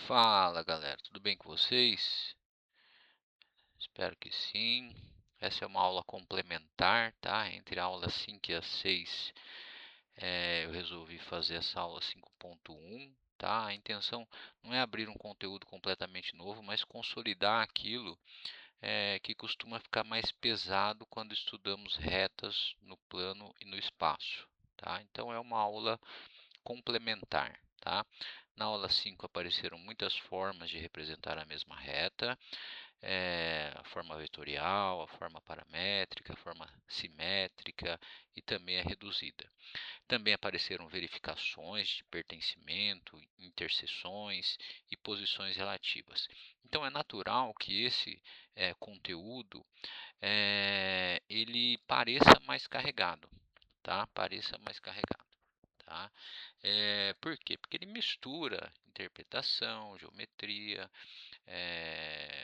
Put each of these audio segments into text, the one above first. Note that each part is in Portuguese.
Fala galera, tudo bem com vocês? Espero que sim. Essa é uma aula complementar, tá? Entre a aula 5 e a 6, eu resolvi fazer essa aula 5.1, tá? A intenção não é abrir um conteúdo completamente novo, mas consolidar aquilo que costuma ficar mais pesado quando estudamos retas no plano e no espaço, tá? Então é uma aula complementar, tá? Na aula 5 apareceram muitas formas de representar a mesma reta, a forma vetorial, a forma paramétrica, a forma simétrica e também a reduzida. Também apareceram verificações de pertencimento, interseções e posições relativas. Então é natural que esse conteúdo ele pareça mais carregado, tá? Pareça mais carregado. Tá? Por quê? Porque ele mistura interpretação, geometria,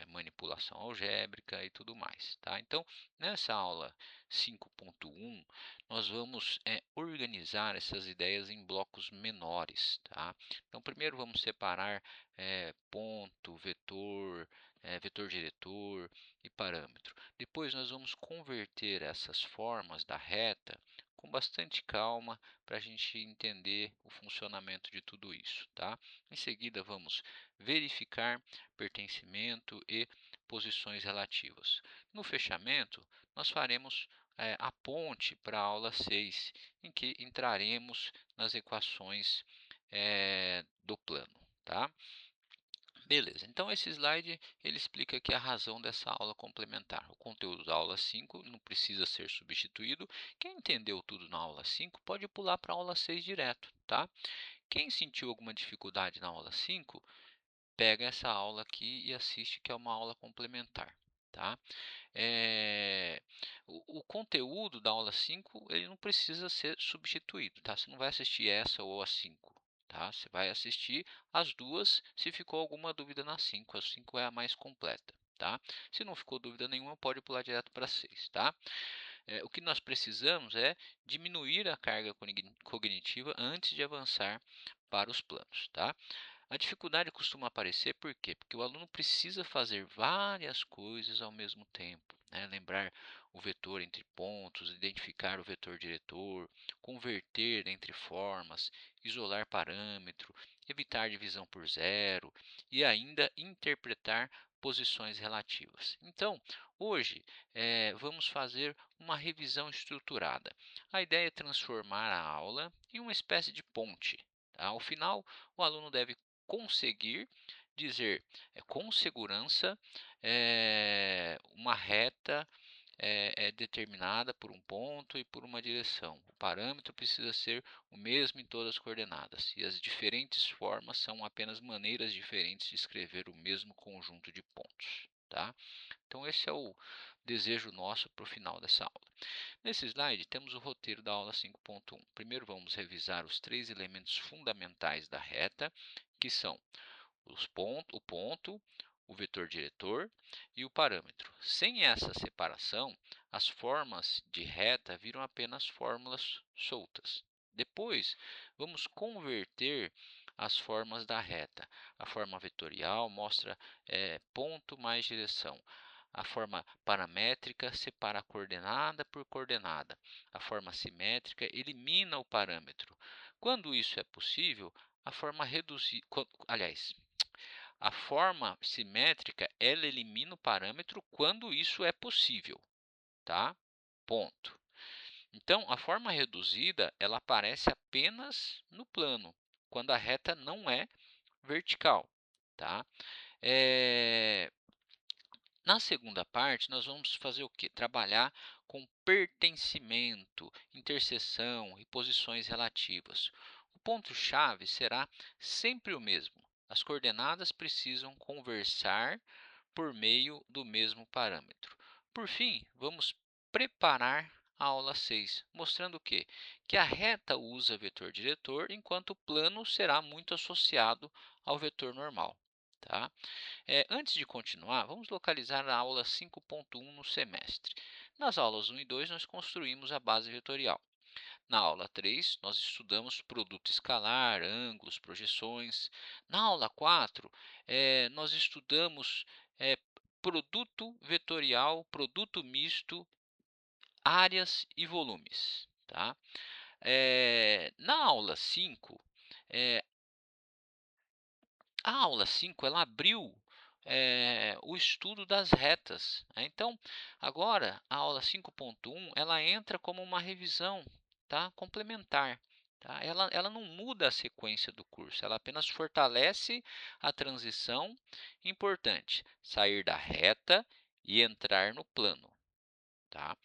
manipulação algébrica e tudo mais, tá? Então, nessa aula 5.1, nós vamos organizar essas ideias em blocos menores, tá? Então, primeiro vamos separar ponto, vetor, vetor diretor e parâmetro. Depois nós vamos converter essas formas da reta com bastante calma para a gente entender o funcionamento de tudo isso, tá? Em seguida, vamos verificar pertencimento e posições relativas. No fechamento, nós faremos a ponte para a aula 6, em que entraremos nas equações do plano, tá? Beleza, então esse slide ele explica aqui a razão dessa aula complementar. O conteúdo da aula 5 não precisa ser substituído. Quem entendeu tudo na aula 5 pode pular para a aula 6 direto, tá? Quem sentiu alguma dificuldade na aula 5 pega essa aula aqui e assiste, que é uma aula complementar, tá? O conteúdo da aula 5 ele não precisa ser substituído, tá? Você não vai assistir essa ou a 5, tá? Você vai assistir as duas se ficou alguma dúvida na 5. A 5 é a mais completa, tá? Se não ficou dúvida nenhuma, pode pular direto para 6, tá? O que nós precisamos é diminuir a carga cognitiva antes de avançar para os planos, tá? A dificuldade costuma aparecer por quê? Porque o aluno precisa fazer várias coisas ao mesmo tempo, né? Lembrar o vetor entre pontos, identificar o vetor diretor, converter entre formas, isolar parâmetro, evitar divisão por zero e ainda interpretar posições relativas. Então, hoje vamos fazer uma revisão estruturada. A ideia é transformar a aula em uma espécie de ponte. Tá? Ao final, o aluno deve conseguir dizer com segurança uma reta é determinada por um ponto e por uma direção. O parâmetro precisa ser o mesmo em todas as coordenadas, e as diferentes formas são apenas maneiras diferentes de escrever o mesmo conjunto de pontos. Tá? Então, esse é o desejo nosso para o final dessa aula. Nesse slide, temos o roteiro da aula 5.1. Primeiro, vamos revisar os três elementos fundamentais da reta, que são o ponto, o vetor diretor e o parâmetro. Sem essa separação, as formas de reta viram apenas fórmulas soltas. Depois, vamos converter as formas da reta. A forma vetorial mostra ponto mais direção. A forma paramétrica separa a coordenada por coordenada. A forma simétrica elimina o parâmetro. Quando isso é possível, a forma reduzida, aliás, a forma simétrica ela elimina o parâmetro quando isso é possível, tá? Ponto. Então, a forma reduzida ela aparece apenas no plano, quando a reta não é vertical, tá? É, Na segunda parte, nós vamos fazer o quê? Trabalhar com pertencimento, interseção e posições relativas. O ponto-chave será sempre o mesmo. As coordenadas precisam conversar por meio do mesmo parâmetro. Por fim, vamos preparar a aula 6, mostrando o quê? Que a reta usa vetor diretor, enquanto o plano será muito associado ao vetor normal. Tá? Antes de continuar, vamos localizar a aula 5.1 no semestre. Nas aulas 1 e 2, nós construímos a base vetorial. Na aula 3, nós estudamos produto escalar, ângulos, projeções. Na aula 4, nós estudamos produto vetorial, produto misto, áreas e volumes. Tá? Na aula 5, eh, a aula 5 ela abriu o estudo das retas, né. Então, agora a aula 5.1 ela entra como uma revisão, tá, complementar, tá. Ela não muda a sequência do curso, ela apenas fortalece a transição importante, sair da reta e entrar no plano, tá.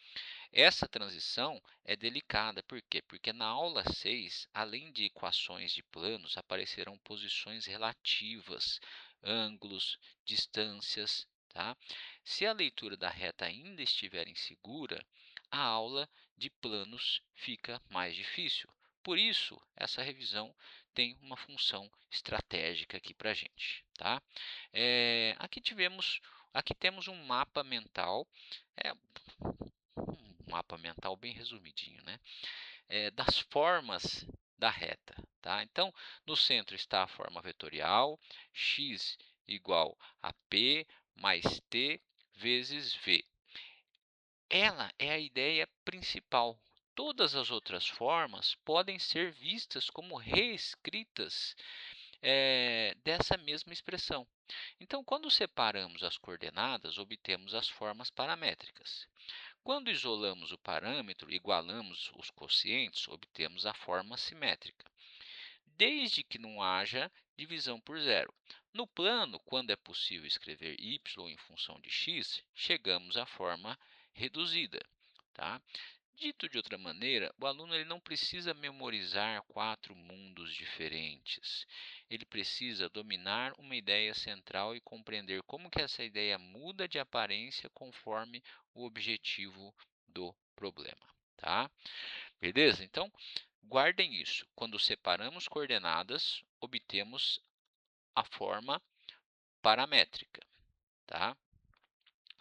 Essa transição é delicada, por quê? Porque na aula 6, além de equações de planos, aparecerão posições relativas, ângulos, distâncias, tá? Se a leitura da reta ainda estiver insegura, a aula de planos fica mais difícil. Por isso, essa revisão tem uma função estratégica aqui para a gente, tá? Aqui temos um mapa mental, é, um mapa mental bem resumidinho, né? Das formas da reta, tá? Então, no centro está a forma vetorial, x igual a p mais t vezes v. Ela é a ideia principal. Todas as outras formas podem ser vistas como reescritas dessa mesma expressão. Então, quando separamos as coordenadas, obtemos as formas paramétricas. Quando isolamos o parâmetro e igualamos os quocientes, obtemos a forma simétrica, desde que não haja divisão por zero. No plano, quando é possível escrever y em função de x, chegamos à forma reduzida. Tá? Dito de outra maneira, o aluno ele não precisa memorizar 4 mundos diferentes. Ele precisa dominar uma ideia central e compreender como que essa ideia muda de aparência conforme o objetivo do problema. Tá? Beleza? Então, guardem isso. Quando separamos coordenadas, obtemos a forma paramétrica. Tá?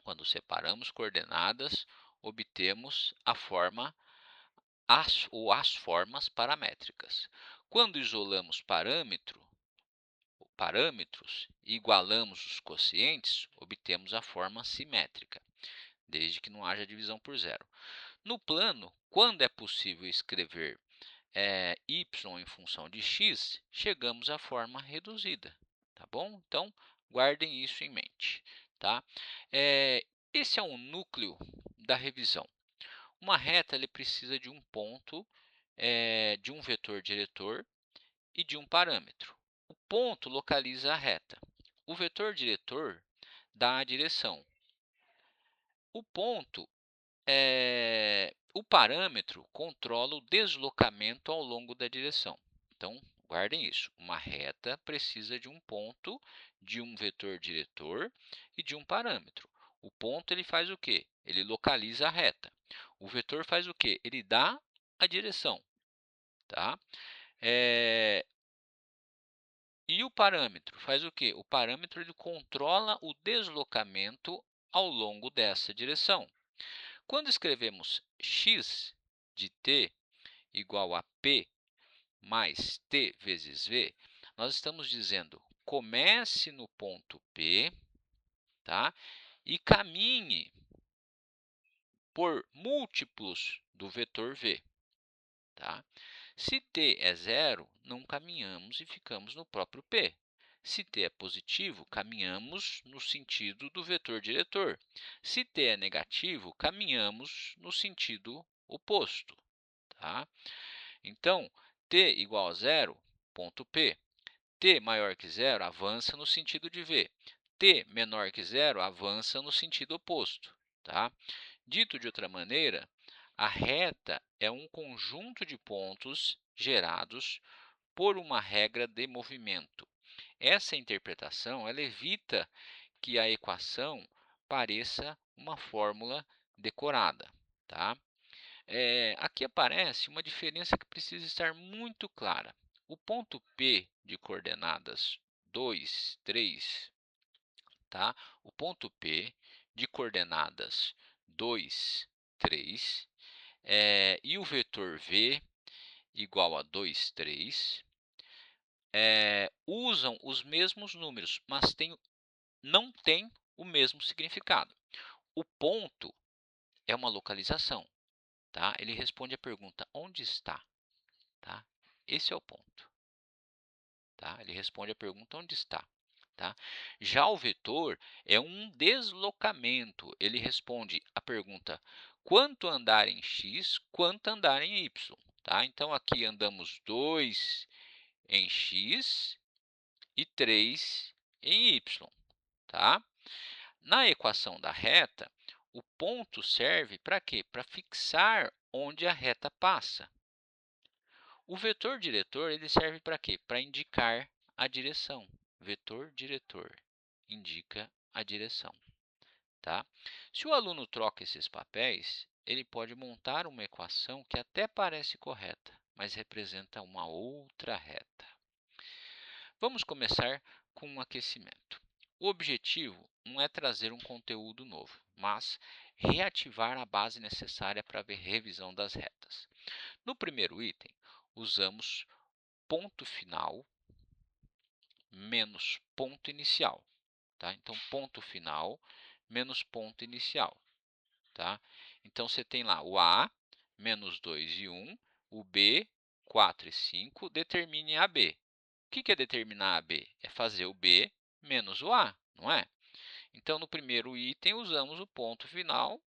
Quando separamos coordenadas, obtemos a forma as formas paramétricas. Quando isolamos parâmetros e igualamos os quocientes, obtemos a forma simétrica, desde que não haja divisão por zero. No plano, quando é possível escrever y em função de x, chegamos à forma reduzida, tá bom? Então, guardem isso em mente, tá? Esse é o núcleo da revisão. Uma reta ele precisa de um ponto, de um vetor diretor e de um parâmetro. O ponto localiza a reta. O vetor diretor dá a direção. O parâmetro controla o deslocamento ao longo da direção. Então, guardem isso. Uma reta precisa de um ponto, de um vetor diretor e de um parâmetro. O ponto ele faz o quê? Ele localiza a reta. O vetor faz o quê? Ele dá a direção. Tá? E o parâmetro faz o quê? O parâmetro ele controla o deslocamento ao longo dessa direção. Quando escrevemos x de t igual a p mais t vezes v, nós estamos dizendo comece no ponto P, tá? E caminhe por múltiplos do vetor v. Tá? Se t é zero, não caminhamos e ficamos no próprio P. Se t é positivo, caminhamos no sentido do vetor diretor. Se t é negativo, caminhamos no sentido oposto. Tá? Então, t igual a zero, ponto P. T maior que zero, avança no sentido de V. T menor que zero, avança no sentido oposto. Tá? Dito de outra maneira, a reta é um conjunto de pontos gerados por uma regra de movimento. Essa interpretação ela evita que a equação pareça uma fórmula decorada. Tá? Aqui aparece uma diferença que precisa estar muito clara. O ponto P de coordenadas 2, 3, tá? O ponto P de coordenadas 2, 3, e o vetor V igual a 2, 3, usam os mesmos números, mas não tem o mesmo significado. O ponto é uma localização, tá? Ele responde a pergunta onde está, tá? Esse é o ponto, tá? Ele responde a pergunta onde está, tá? Já o vetor é um deslocamento. Ele responde a pergunta quanto andar em x, quanto andar em y, tá? Então aqui andamos 2 em x e 3 em y, tá? Na equação da reta, o ponto serve para quê? Para fixar onde a reta passa. O vetor diretor ele serve para quê? Para indicar a direção. Vetor diretor indica a direção, tá? Se o aluno troca esses papéis, ele pode montar uma equação que até parece correta, mas representa uma outra reta. Vamos começar com um aquecimento. O objetivo não é trazer um conteúdo novo, mas reativar a base necessária para a revisão das retas. No primeiro item, usamos ponto final menos ponto inicial. Tá? Então, ponto final menos ponto inicial. Tá? Então, você tem lá o A, menos 2 e 1, o B, 4 e 5, determine a B. O que é determinar a B? É fazer o B menos o A, não é? Então, no primeiro item, usamos o ponto final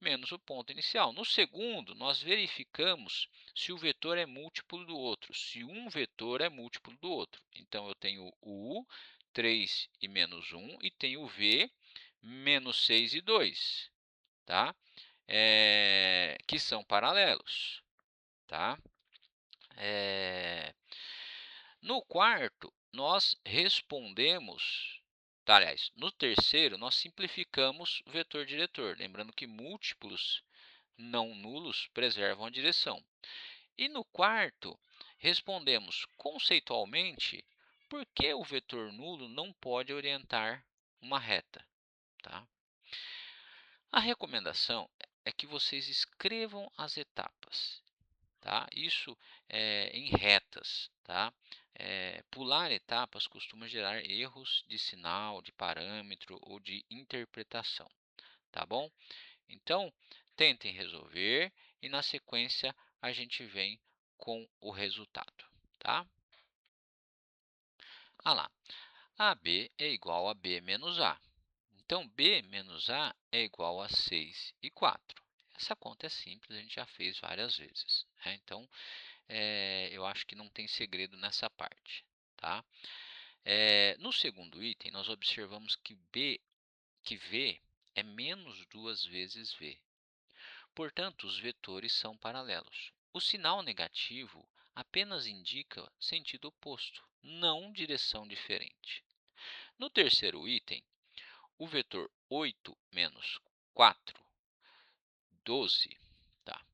menos o ponto inicial. No segundo, nós verificamos se o vetor é múltiplo do outro, se um vetor é múltiplo do outro. Então, eu tenho o U, 3 e menos 1, e tenho o V, menos 6 e 2, tá? Que são paralelos, tá? No quarto, nós respondemos, aliás, no terceiro, nós simplificamos o vetor diretor, lembrando que múltiplos não nulos preservam a direção. E no quarto, respondemos conceitualmente por que o vetor nulo não pode orientar uma reta. Tá? A recomendação é que vocês escrevam as etapas. Tá? Isso em retas. Tá? Pular etapas costuma gerar erros de sinal, de parâmetro ou de interpretação. Tá bom? Então, tentem resolver e na sequência a gente vem com o resultado, tá? Ah lá, AB é igual a B menos A. Então, B menos A é igual a 6 e 4. Essa conta é simples, a gente já fez várias vezes. Né? Então, eu acho que não tem segredo nessa parte, tá? No segundo item, nós observamos que V é menos 2 vezes V. Portanto, os vetores são paralelos. O sinal negativo apenas indica sentido oposto, não direção diferente. No terceiro item, o vetor 8 menos 4, 12, tá?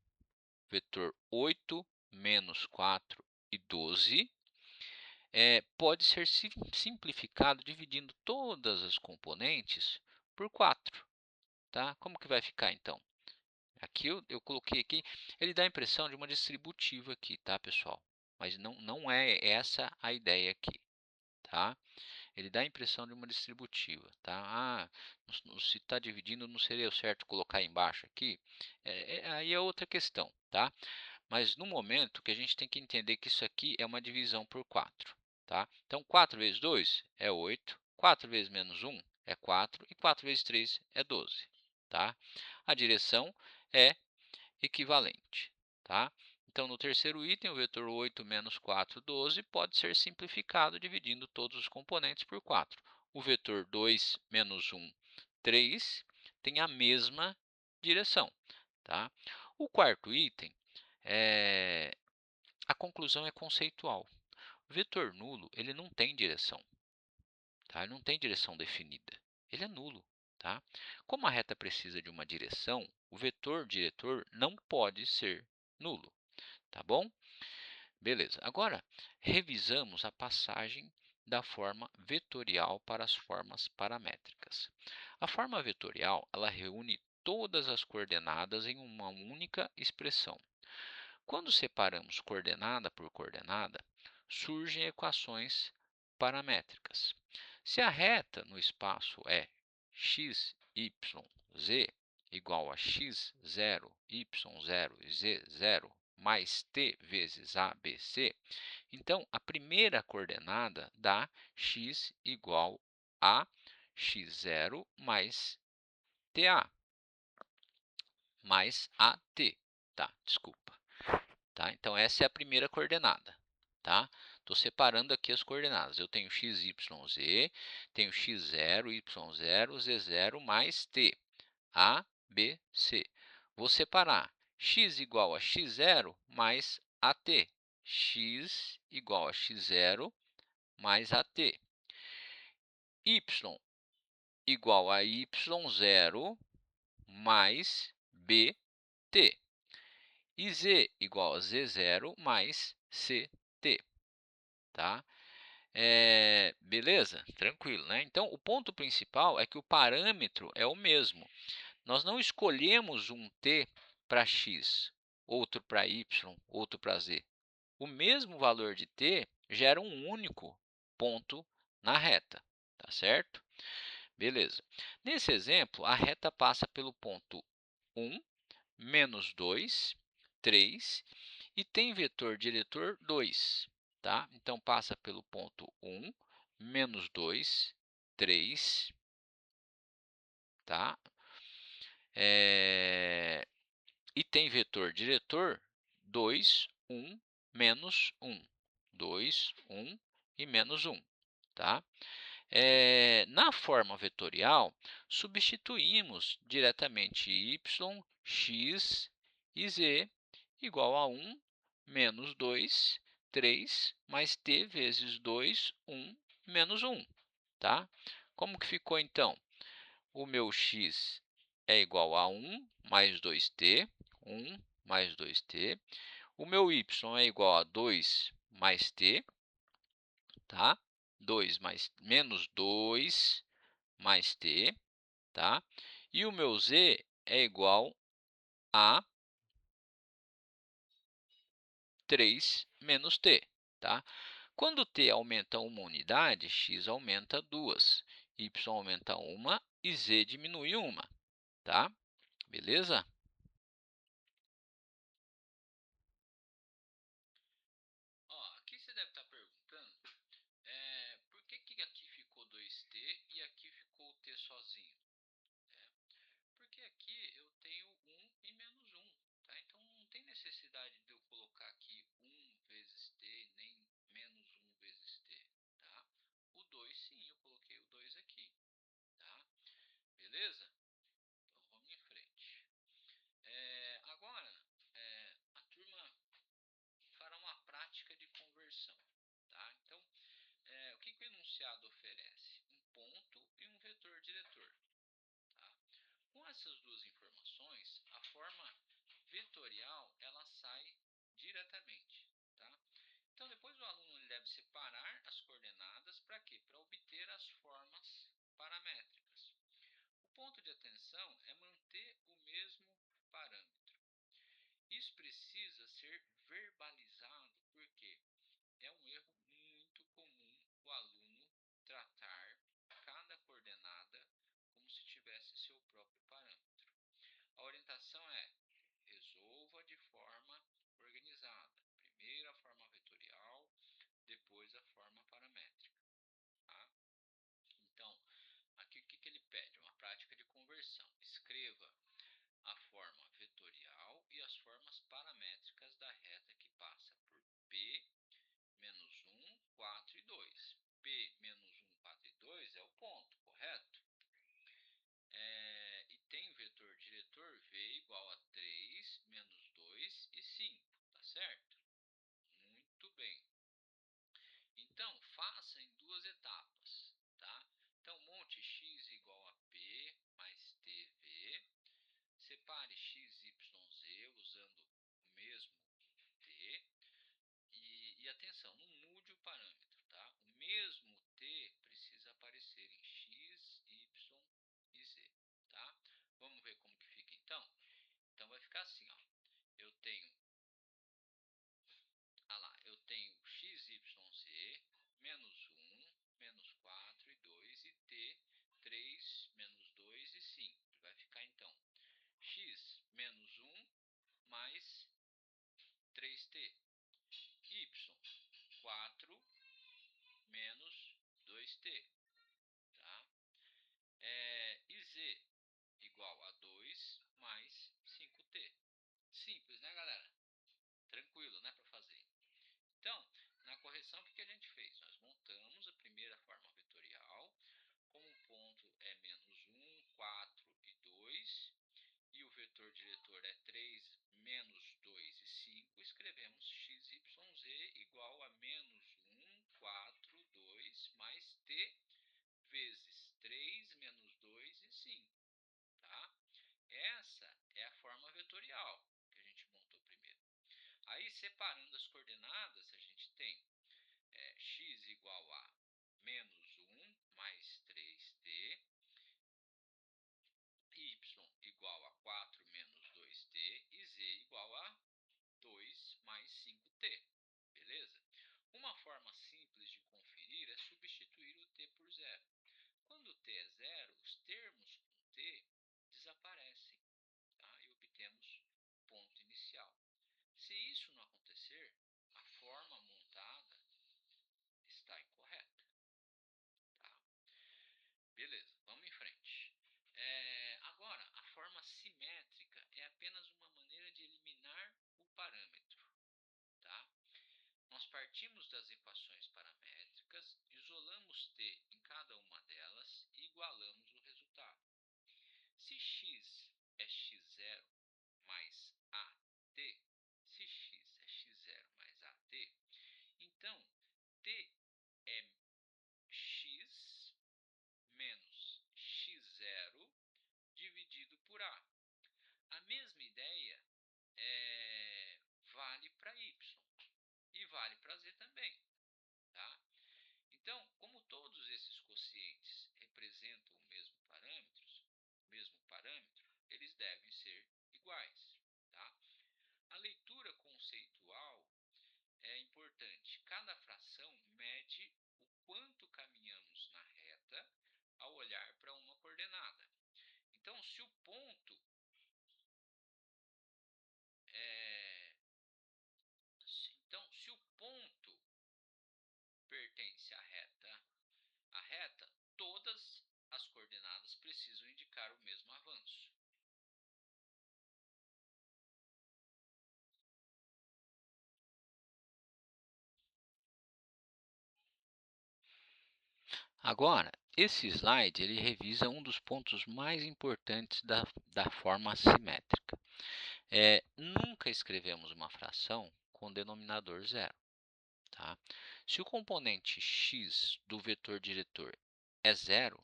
Vetor 8 menos 4 e 12 pode ser simplificado dividindo todas as componentes por 4. Tá? Como que vai ficar então? Aqui eu coloquei aqui, ele dá a impressão de uma distributiva aqui, tá, pessoal? Mas não é essa a ideia aqui, tá? Ele dá a impressão de uma distributiva, tá? Se está dividindo, não seria o certo colocar embaixo aqui? Aí é outra questão, tá? Mas no momento que a gente tem que entender que isso aqui é uma divisão por 4, tá? Então, 4 vezes 2 é 8, 4 vezes menos 1 é 4 e 4 vezes 3 é 12, tá? A direção é equivalente, tá? Então, no terceiro item, o vetor 8 menos 4, 12, pode ser simplificado dividindo todos os componentes por 4. O vetor 2 menos 1, 3, tem a mesma direção, tá? O quarto item, a conclusão é conceitual. O vetor nulo, ele não tem direção, tá? Ele não tem direção definida, ele é nulo. Tá? Como a reta precisa de uma direção, o vetor diretor não pode ser nulo. Tá bom? Beleza. Agora, revisamos a passagem da forma vetorial para as formas paramétricas. A forma vetorial ela reúne todas as coordenadas em uma única expressão. Quando separamos coordenada por coordenada, surgem equações paramétricas. Se a reta no espaço é x, y, z igual a x0, y0 e z0 mais t vezes a, b, c, então a primeira coordenada dá x igual a x0 mais ta, mais at, tá? Desculpa. Tá? Então, essa é a primeira coordenada. Tá? Estou separando aqui as coordenadas. Eu tenho x, y, z, tenho x0, y0, z0 mais t, a, b, c. Vou separar x igual a x0 mais at, x igual a x0 mais at, y igual a y0 mais bt, e z igual a z0 mais ct, tá? Beleza? Tranquilo, né? Então, o ponto principal é que o parâmetro é o mesmo. Nós não escolhemos um t para x, outro para y, outro para z. O mesmo valor de t gera um único ponto na reta, tá certo? Beleza. Nesse exemplo, a reta passa pelo ponto 1, menos 2, 3, e tem vetor diretor 2, tá? Então, passa pelo ponto 1, menos 2, 3, tá? E tem vetor diretor 2, 1, menos 1. 2, 1 e menos 1, tá? Na forma vetorial, substituímos diretamente y, x e z igual a 1 menos 2, 3, mais t vezes 2, 1, menos 1. Tá? Como que ficou, então? O meu x é igual a 1 mais 2t, 1 mais 2t. O meu y é igual a 2 mais t, tá? 2 mais, menos 2 mais t, tá? E o meu z é igual a 3 menos t, tá? Quando t aumenta uma unidade, x aumenta duas, y aumenta uma e z diminui uma, tá? Beleza? Ó, aqui você deve estar perguntando, por que aqui ficou 2t e aqui ficou o t sozinho? Porque aqui eu tenho 1 e menos 1, tá? Então, não tem necessidade de eu colocar aqui 1 vezes t, nem menos 1 vezes t, tá? O 2, sim, eu coloquei o 2 aqui, tá? Beleza? Então, vamos em frente. Agora, a turma fará uma prática de conversão, tá? Então, o que o enunciado oferece? Um ponto e um vetor diretor. Tá? Com essas duas informações, a forma vetorial ela sai diretamente. Tá? Então, depois o aluno ele deve separar as coordenadas para quê? Para obter as formas paramétricas. O ponto de atenção é manter o mesmo parâmetro. Isso precisa ser verbalizado porque é um erro muito comum o aluno tratar cada coordenada como se tivesse seu próprio parâmetro. A orientação é: resolva de forma organizada. Primeiro a forma vetorial, depois a forma paramétrica. Tá? Então, aqui o que ele pede? Uma prática de conversão. Escreva a forma vetorial e as formas paramétricas da reta que passa por P, menos 1, 4 e 2. P, menos 1, 4 e 2 é o ponto, correto? E tem o vetor diretor V igual a 3, menos 2 e 5, tá certo? Muito bem. Então, faça em duas etapas, tá? Então, monte x igual a p mais tv, separe x, y, z usando o mesmo t, e atenção, não mude o parâmetro, tá? O mesmo t precisa aparecer em x, y e z, tá? Vamos ver como que fica então? Então, vai ficar assim, ó. Eu tenho vale para z também, tá? Então, como todos esses quocientes representam o mesmo parâmetro, eles devem ser iguais, tá? A leitura conceitual é importante. Cada fração mede o quanto caminhamos na reta ao olhar para uma coordenada. Então, se o ponto é, se o ponto pertence à reta, todas as coordenadas precisam indicar o mesmo avanço. Agora, esse slide ele revisa um dos pontos mais importantes da forma assimétrica. Nunca escrevemos uma fração com denominador zero. Tá? Se o componente x do vetor diretor é zero,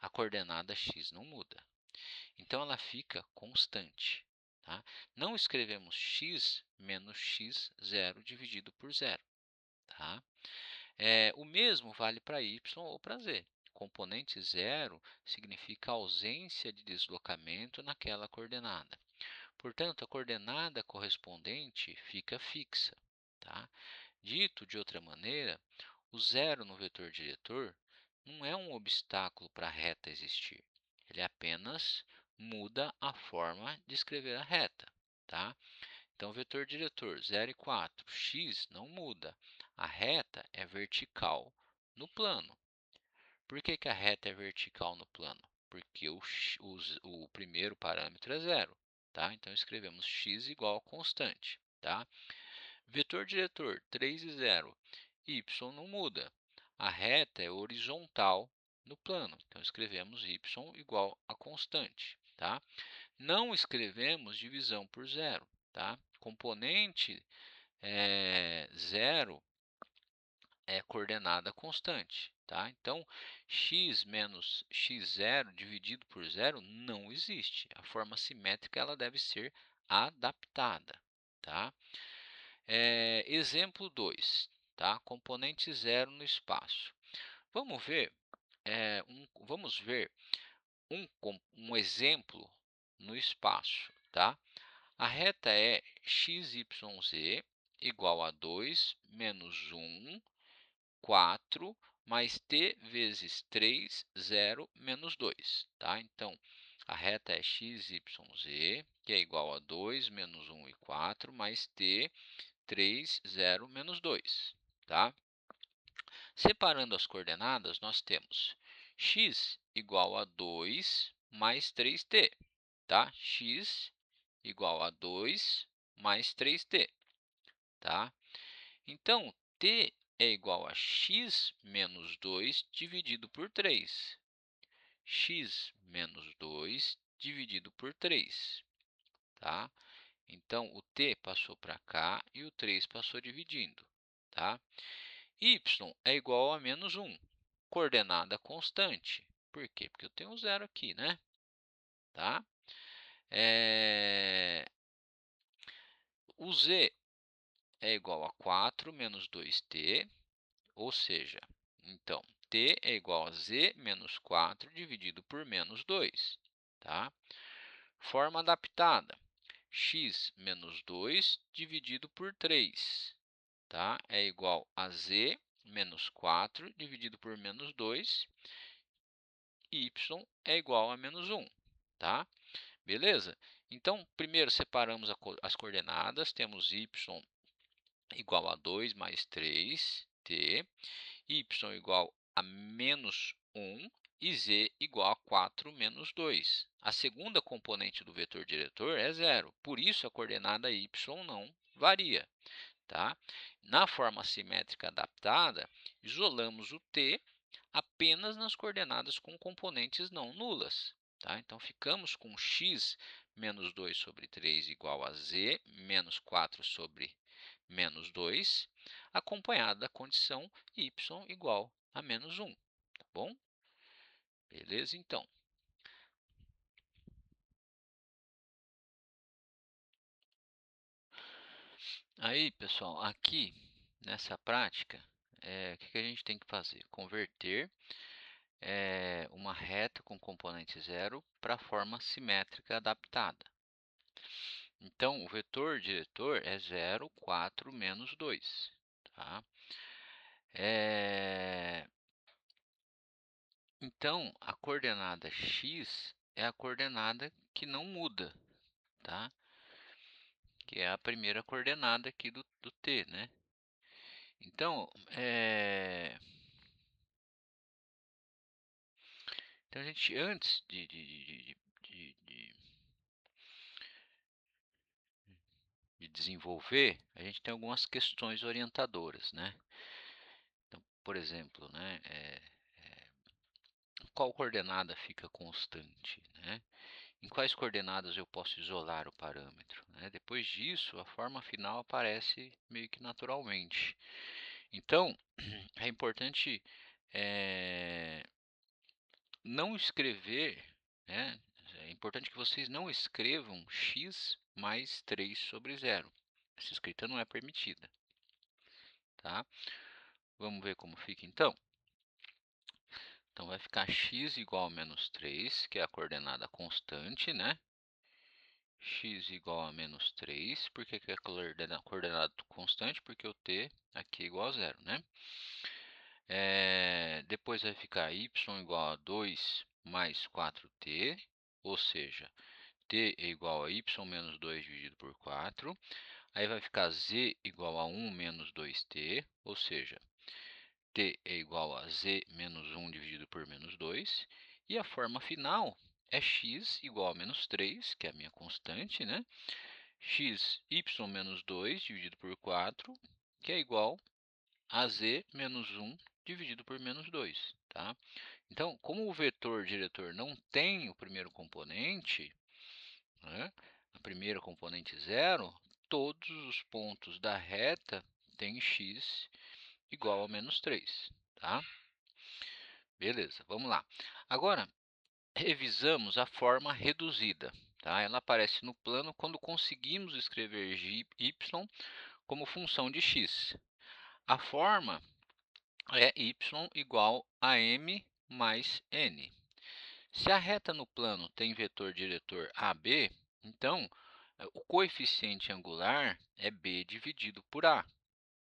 a coordenada x não muda. Então, ela fica constante. Tá? Não escrevemos x menos x zero dividido por zero. Tá? O mesmo vale para y ou para z. Componente zero significa ausência de deslocamento naquela coordenada. Portanto, a coordenada correspondente fica fixa. Tá? Dito de outra maneira, o zero no vetor diretor não é um obstáculo para a reta existir. Ele apenas muda a forma de escrever a reta. Tá? Então, vetor diretor 0 e 4, x não muda. A reta é vertical no plano. Por que a reta é vertical no plano? Porque o primeiro parâmetro é zero. Tá? Então, escrevemos x igual a constante. Tá? Vetor diretor 3 e 0, y não muda. A reta é horizontal no plano. Então, escrevemos y igual a constante. Tá? Não escrevemos divisão por zero. Tá? Componente zero é coordenada constante. Tá? Então, x menos x0 dividido por zero não existe. A forma simétrica ela deve ser adaptada. Tá? Exemplo 2. Tá? Componente zero no espaço. Vamos ver, um exemplo no espaço. Tá? A reta é XYZ igual a 2 menos 1, 4, mais t vezes 3, 0, menos 2. Tá? Então, a reta é XYZ, que é igual a 2 menos 1 e 4, mais t, 3, 0, menos 2. Tá? Separando as coordenadas, nós temos x igual a 2 mais 3t. Tá? X igual a 2 mais 3t. Tá? Então, t é igual a x menos 2 dividido por 3. X menos 2 dividido por 3. Tá? Então, o t passou para cá e o 3 passou dividindo. Tá? Y é igual a menos 1. Coordenada constante. Por quê? Porque eu tenho um zero aqui, né? Tá? O z é igual a 4 menos 2t, ou seja, então, t é igual a z menos 4 dividido por menos 2. Tá? Forma adaptada, x menos 2 dividido por 3. Tá? É igual a z menos 4 dividido por menos 2. Y é igual a menos 1. Tá? Beleza? Então, primeiro separamos as coordenadas. Temos y igual a 2 mais 3t, y igual a menos 1 e z igual a 4 menos 2. A segunda componente do vetor diretor é zero, por isso a coordenada y não varia. Tá? Na forma simétrica adaptada, isolamos o t apenas nas coordenadas com componentes não nulas. Tá? Então, ficamos com x menos 2 sobre 3 igual a z menos 4 sobre menos 2, acompanhado da condição y igual a menos 1. Tá bom? Beleza, então. Aí, pessoal, aqui nessa prática, o que a gente tem que fazer? Converter uma reta com componente zero para a forma simétrica adaptada. Então, o vetor diretor é 0, 4, menos 2. Tá? Então, a coordenada x é a coordenada que não muda, tá? Que é a primeira coordenada aqui do t, né? Então, a gente, antes de desenvolver, a gente tem algumas questões orientadoras, né? Então, por exemplo, né, qual coordenada fica constante, né? Em quais coordenadas eu posso isolar o parâmetro, né? Depois disso, a forma final aparece meio que naturalmente. Então, é importante não escrever, né? É importante que vocês não escrevam x mais 3 sobre 0. Essa escrita não é permitida, tá? Vamos ver como fica então. Então, vai ficar x igual a menos 3, que é a coordenada constante, né? X igual a menos 3, por que é coordenada constante? Porque o t aqui é igual a zero, né? Depois vai ficar y igual a 2 mais 4t, ou seja, t é igual a y menos 2 dividido por 4. Aí vai ficar z igual a 1 menos 2t, ou seja, t é igual a z menos 1 dividido por menos 2. E a forma final é x igual a menos 3, que é a minha constante, né? X y menos 2 dividido por 4, que é igual a z menos 1 dividido por menos 2. Tá? Então, como o vetor diretor não tem o primeiro componente, né, a primeira componente zero, todos os pontos da reta têm x igual a menos 3. Tá? Beleza, vamos lá. Agora, revisamos a forma reduzida. Tá? Ela aparece no plano quando conseguimos escrever y como função de x. A forma é y igual a m mais n. Se a reta no plano tem vetor diretor AB, então o coeficiente angular é b dividido por a,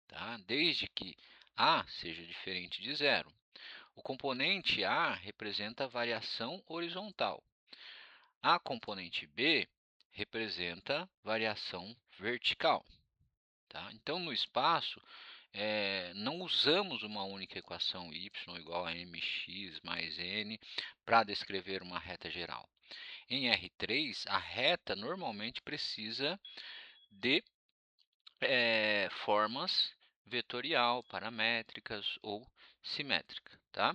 tá? Desde que a seja diferente de zero. O componente a representa a variação horizontal. A componente b representa variação vertical. Tá? Então, no espaço, não usamos uma única equação y igual a mx mais n para descrever uma reta geral. Em R3, a reta normalmente precisa de formas vetorial, paramétricas ou simétrica, tá?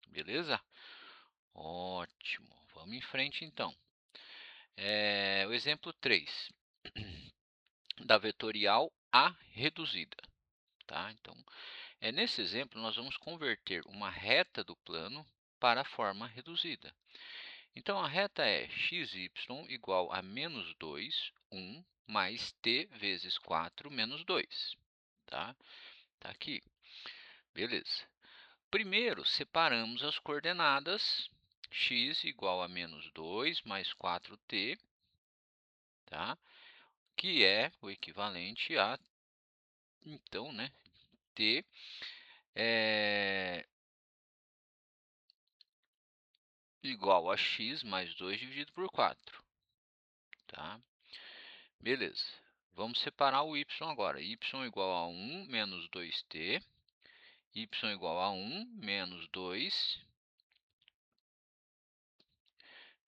Beleza? Ótimo. Vamos em frente, então. O exemplo 3, da vetorial A reduzida. Tá? Então, nesse exemplo, nós vamos converter uma reta do plano para a forma reduzida. Então, a reta é xy igual a menos 2, 1, mais t vezes 4 menos 2. Tá? Tá aqui. Beleza. Primeiro, separamos as coordenadas x igual a menos 2 mais 4t, tá? Que é o equivalente a, então, né, t igual a x mais 2 dividido por 4. Tá? Beleza. Vamos separar o y agora. Y igual a 1 menos 2t. Y igual a 1 menos 2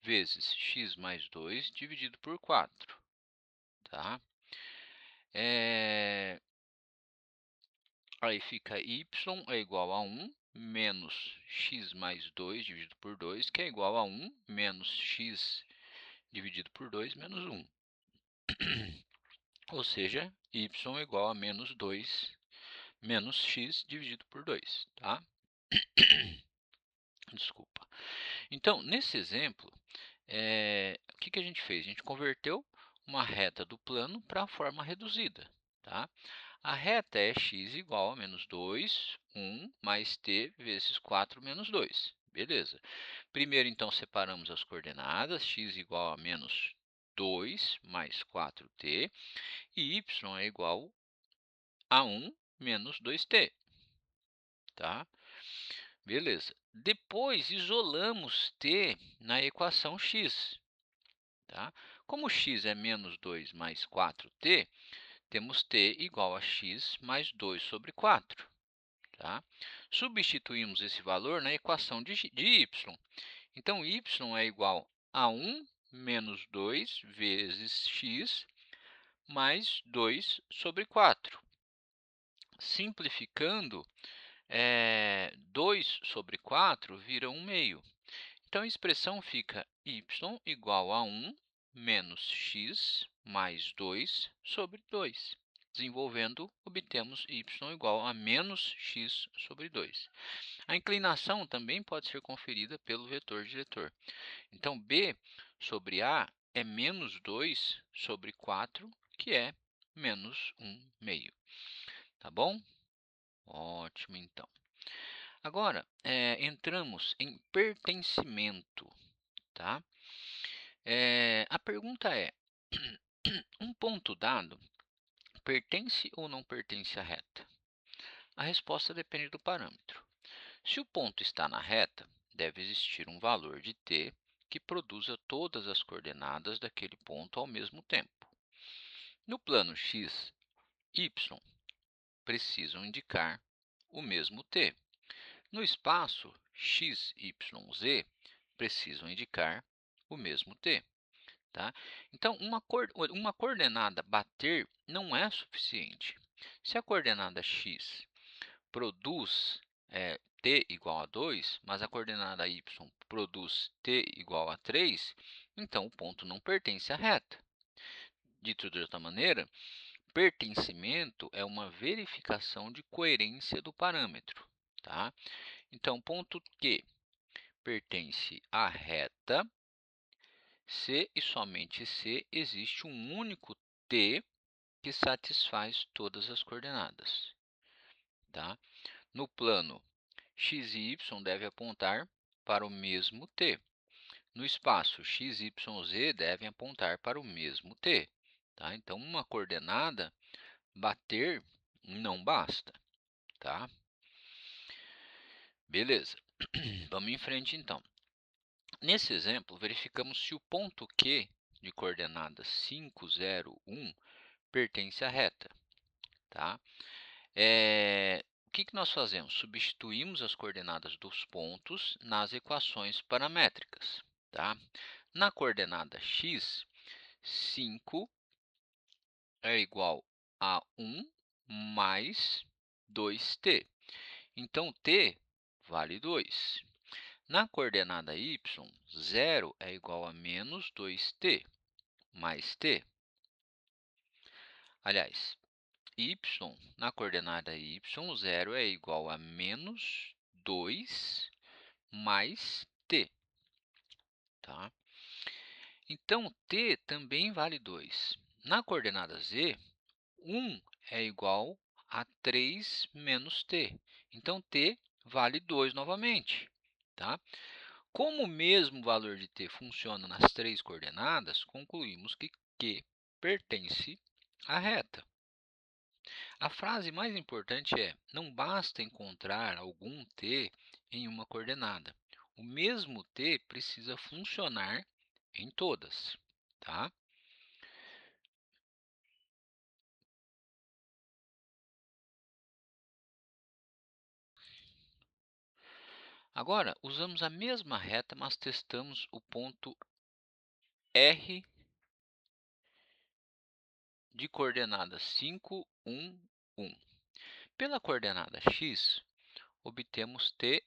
vezes x mais 2 dividido por 4. Tá? Aí fica y é igual a 1 menos x mais 2 dividido por 2, que é igual a 1 menos x dividido por 2 menos 1. Ou seja, y é igual a menos 2 menos x dividido por 2. Tá? Desculpa. Então, nesse exemplo, o que a gente fez? A gente converteu uma reta do plano para a forma reduzida. Tá? A reta é x igual a menos 2, 1, mais t vezes 4 menos 2. Beleza. Primeiro, então, separamos as coordenadas. X igual a menos 2 mais 4t. E y é igual a 1 menos 2t. Tá? Beleza. Depois, isolamos t na equação x. Tá? Como x é menos 2 mais 4t, temos t igual a x mais 2 sobre 4. Tá? Substituímos esse valor na equação de y. Então, y é igual a 1 menos 2 vezes x mais 2 sobre 4. Simplificando, 2 sobre 4 vira 1 meio. Então, a expressão fica y igual a 1 menos x mais 2 sobre 2. Desenvolvendo, obtemos y igual a menos x sobre 2. A inclinação também pode ser conferida pelo vetor diretor. Então, b sobre a é menos 2 sobre 4, que é menos 1 meio. Tá bom? Ótimo, então. Agora, entramos em pertencimento. Tá? A pergunta é, um ponto dado pertence ou não pertence à reta? A resposta depende do parâmetro. Se o ponto está na reta, deve existir um valor de t que produza todas as coordenadas daquele ponto ao mesmo tempo. No plano x, y precisam indicar o mesmo t. No espaço x, y, z, precisam indicar o mesmo t. Tá? Então, uma coordenada bater não é suficiente. Se a coordenada x produz t igual a 2, mas a coordenada y produz t igual a 3, então o ponto não pertence à reta. Dito de outra maneira, pertencimento é uma verificação de coerência do parâmetro. Tá? Então, ponto Q pertence à reta se e somente se existe um único t que satisfaz todas as coordenadas. Tá? No plano x e y devem apontar para o mesmo t. No espaço x, y, z devem apontar para o mesmo t. Tá? Então, uma coordenada bater não basta. Tá? Beleza. Vamos em frente, então. Nesse exemplo, verificamos se o ponto Q de coordenadas 5, 0, 1 pertence à reta. Tá? O que nós fazemos? Substituímos as coordenadas dos pontos nas equações paramétricas. Tá? Na coordenada x, 5 é igual a 1 mais 2t. Então, t vale 2. Na coordenada y, 0 é igual a menos 2t mais t. Aliás, y, na coordenada y, 0 é igual a menos 2 mais t. Tá? Então, t também vale 2. Na coordenada z, 1 é igual a 3 menos t. Então, t vale 2 novamente. Tá? Como o mesmo valor de t funciona nas três coordenadas, concluímos que Q pertence à reta. A frase mais importante é: não basta encontrar algum t em uma coordenada. O mesmo t precisa funcionar em todas. Tá? Agora, usamos a mesma reta, mas testamos o ponto R de coordenada 5, 1, 1. Pela coordenada x, obtemos t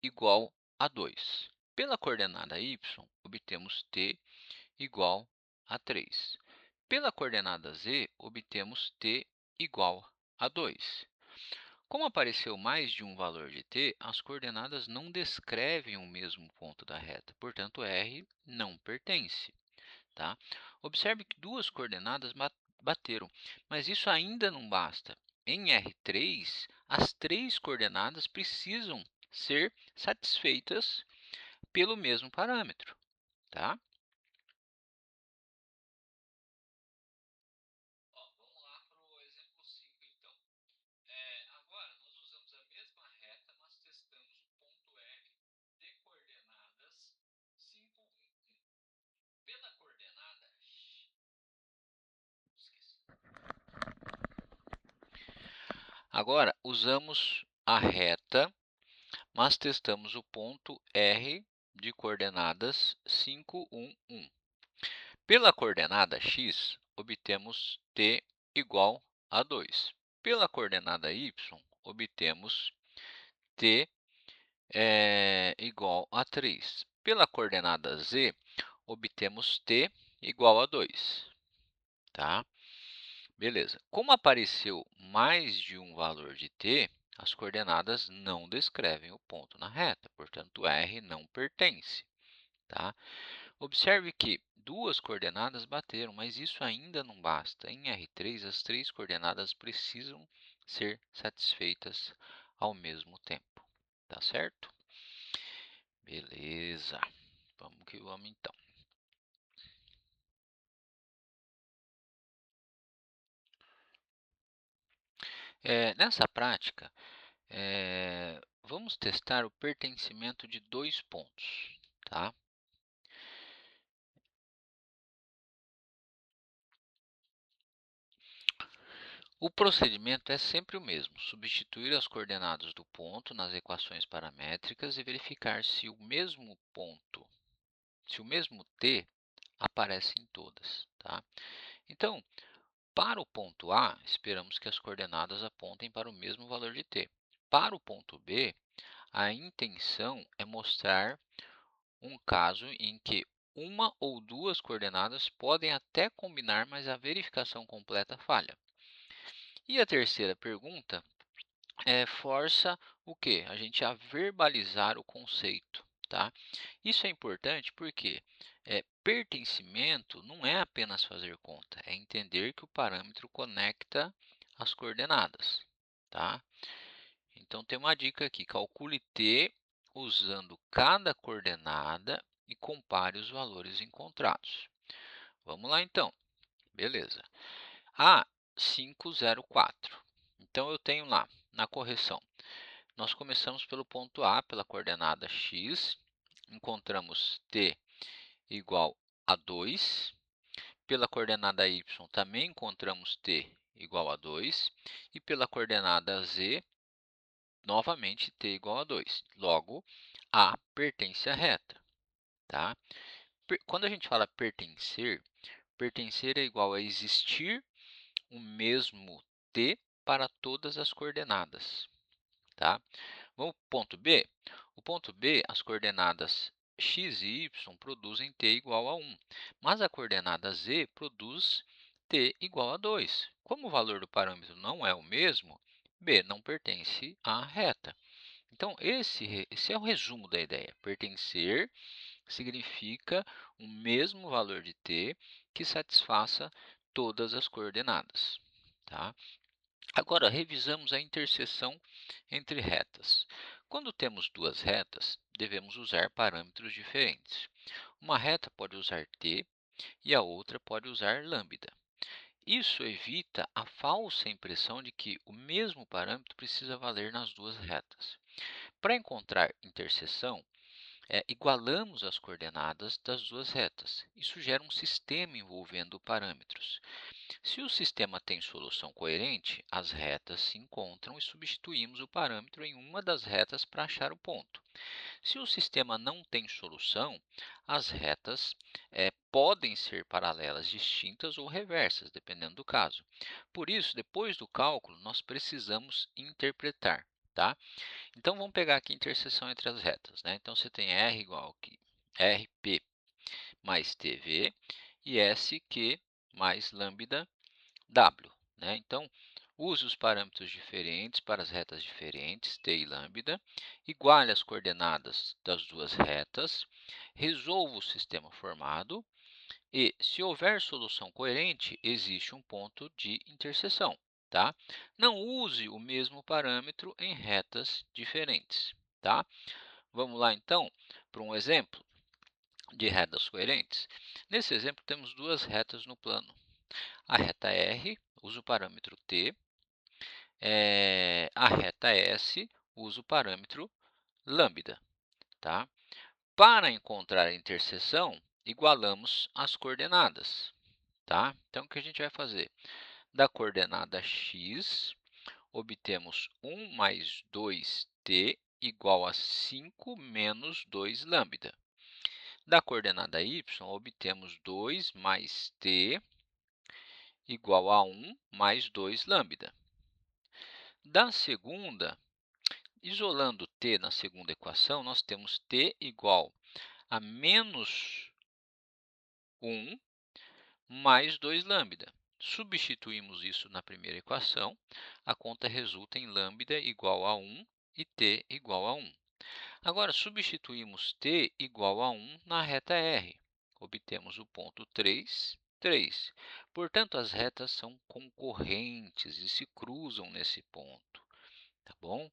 igual a 2. Pela coordenada y, obtemos t igual a 3. Pela coordenada z, obtemos t igual a 2. Como apareceu mais de um valor de t, as coordenadas não descrevem o mesmo ponto da reta, portanto, R não pertence. Tá? Observe que duas coordenadas bateram, mas isso ainda não basta. em R3, as três coordenadas precisam ser satisfeitas pelo mesmo parâmetro, tá? Ó, vamos lá para o exemplo 5, então. Agora, nós usamos a mesma reta, mas testamos o ponto R de coordenadas 5, 1, 1. Pela coordenada esqueci. Agora, usamos a reta, mas testamos o ponto R de coordenadas 5, 1, 1. Pela coordenada x, obtemos t igual a 2. Pela coordenada y, obtemos t igual a 3. Pela coordenada z, obtemos t igual a 2. Tá? Beleza. Como apareceu mais de um valor de t, as coordenadas não descrevem o ponto na reta, portanto, R não pertence. Tá? Observe que duas coordenadas bateram, mas isso ainda não basta. Em R3, as três coordenadas precisam ser satisfeitas ao mesmo tempo. Tá certo? Beleza. Vamos que vamos, então. Nessa prática, vamos testar o pertencimento de dois pontos. Tá? O procedimento é sempre o mesmo: substituir as coordenadas do ponto nas equações paramétricas e verificar se o mesmo t aparece em todas. Tá? Então, para o ponto A, esperamos que as coordenadas apontem para o mesmo valor de t. Para o ponto B, a intenção é mostrar um caso em que uma ou duas coordenadas podem até combinar, mas a verificação completa falha. E a terceira pergunta força o quê? A gente a verbalizar o conceito, tá? Isso é importante porque pertencimento não é apenas fazer conta, é entender que o parâmetro conecta as coordenadas, tá? Então, tem uma dica aqui: calcule t usando cada coordenada e compare os valores encontrados. Vamos lá, então. Beleza. A 504. Então, eu tenho lá, na correção, nós começamos pelo ponto A, pela coordenada x, encontramos t igual a 2. Pela coordenada y, também encontramos t igual a 2. E pela coordenada z, novamente t igual a 2. Logo, A pertence à reta. Tá? Quando a gente fala pertencer, pertencer é igual a existir o mesmo t para todas as coordenadas. Tá? Vamos para o ponto B? O ponto B, as coordenadas x e y produzem t igual a 1, mas a coordenada z produz t igual a 2. Como o valor do parâmetro não é o mesmo, B não pertence à reta. Então, esse é o resumo da ideia. Pertencer significa o mesmo valor de t que satisfaça todas as coordenadas. Tá? Agora, revisamos a interseção entre retas. Quando temos duas retas, devemos usar parâmetros diferentes. Uma reta pode usar t e a outra pode usar lambda. Isso evita a falsa impressão de que o mesmo parâmetro precisa valer nas duas retas. Para encontrar interseção, igualamos as coordenadas das duas retas. Isso gera um sistema envolvendo parâmetros. Se o sistema tem solução coerente, as retas se encontram e substituímos o parâmetro em uma das retas para achar o ponto. Se o sistema não tem solução, as retas podem ser paralelas distintas ou reversas, dependendo do caso. Por isso, depois do cálculo, nós precisamos interpretar. Tá? Então, vamos pegar aqui a interseção entre as retas. Né? Então, você tem R igual a RP mais TV e SQ mais lambda W. Né? Então, use os parâmetros diferentes para as retas diferentes, t e lambda, iguale as coordenadas das duas retas, resolva o sistema formado e, se houver solução coerente, existe um ponto de interseção. tá? Não use o mesmo parâmetro em retas diferentes, tá? Vamos lá, então, para um exemplo de retas coerentes. Nesse exemplo, temos duas retas no plano. A reta R usa o parâmetro t, a reta S usa o parâmetro lambda, tá? Para encontrar a interseção, igualamos as coordenadas, tá? Então, o que a gente vai fazer? Da coordenada x, obtemos 1 mais 2t igual a 5 menos 2 lambda. Da coordenada y, obtemos 2 mais t igual a 1 mais 2 lambda. Da segunda, isolando t na segunda equação, nós temos t igual a menos 1 mais 2 lambda. Substituímos isso na primeira equação, a conta resulta em lambda igual a 1 e t igual a 1. Agora, substituímos t igual a 1 na reta R. Obtemos o ponto 3, 3. Portanto, as retas são concorrentes e se cruzam nesse ponto, tá bom?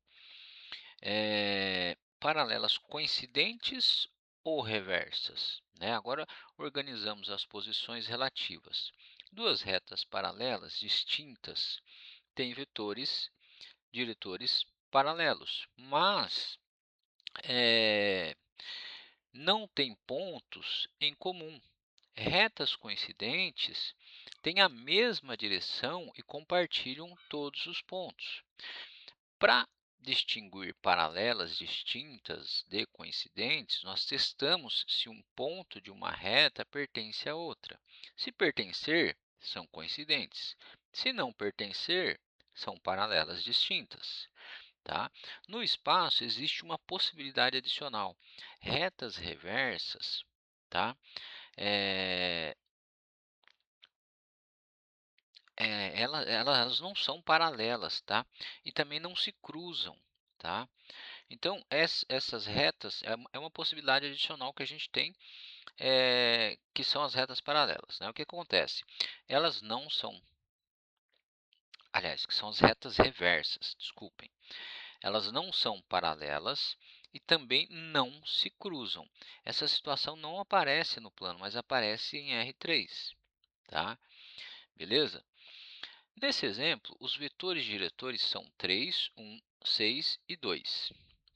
Paralelas coincidentes ou reversas, né? Agora, organizamos as posições relativas. Duas retas paralelas distintas têm vetores diretores paralelos, mas não têm pontos em comum. Retas coincidentes têm a mesma direção e compartilham todos os pontos. Para distinguir paralelas distintas de coincidentes, nós testamos se um ponto de uma reta pertence a outra. Se pertencer, são coincidentes. Se não pertencer, são paralelas distintas. Tá? No espaço, existe uma possibilidade adicional. Retas reversas, tá? Elas não são paralelas, tá? E também não se cruzam, tá? Então, essas retas é uma possibilidade adicional que a gente tem, que são as retas paralelas, né? O que acontece? Elas não são, aliás, que são as retas reversas, desculpem. Elas não são paralelas e também não se cruzam. Essa situação não aparece no plano, mas aparece em R3, tá? Beleza? Nesse exemplo, os vetores diretores são 3, 1, 6 e 2,